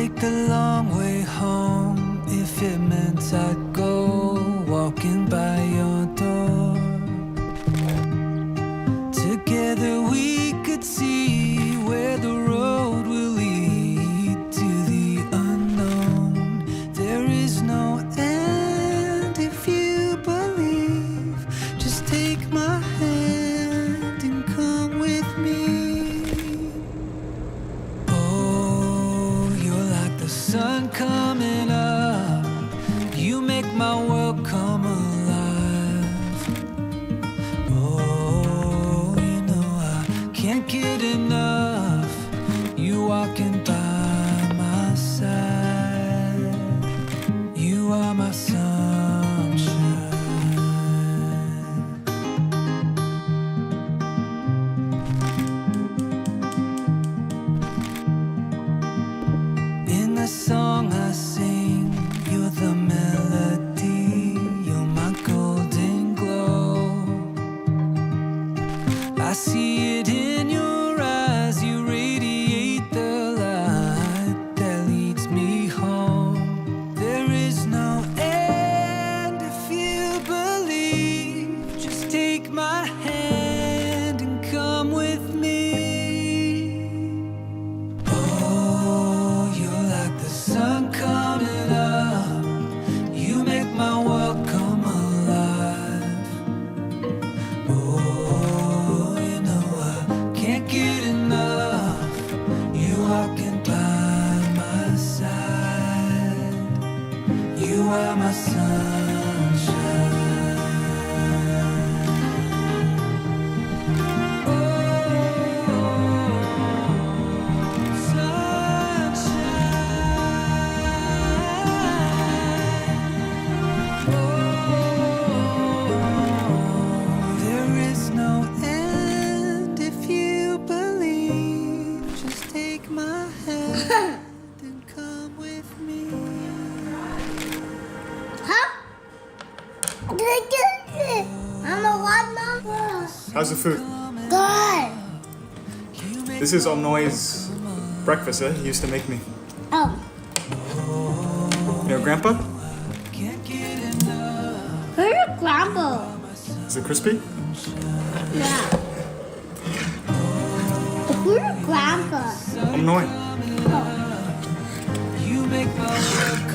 take the long way home if it meant I'd go walking by your door. Together we could see where the road will lead to the unknown. There is no end if you believe. Just take my hand and come with me. Oh, you're like the sun coming up. You make my world come alive. Oh, you know I can't get enough. You walking by my side. You are my sunshine. In the song I sing, you're the melody, you're my golden glow. I see it in your eyes, you radiate the light that leads me home. There is no end if you believe. Just take my hand and come with me. Oh, you're like the sun coming up. You make my world come alive. Oh, you know I can't get enough. You walking by my side. You are my sunshine. Oh, there is no end if you believe. Just take my hand and come with me. Huh? I'm a what number? How's the food? Good. This is Omnoy's breakfast, He used to make me. Oh, You know, Grandpa? who's your grandpa? Is it crispy? Yeah. Who's your grandpa? Omnoy. You make my world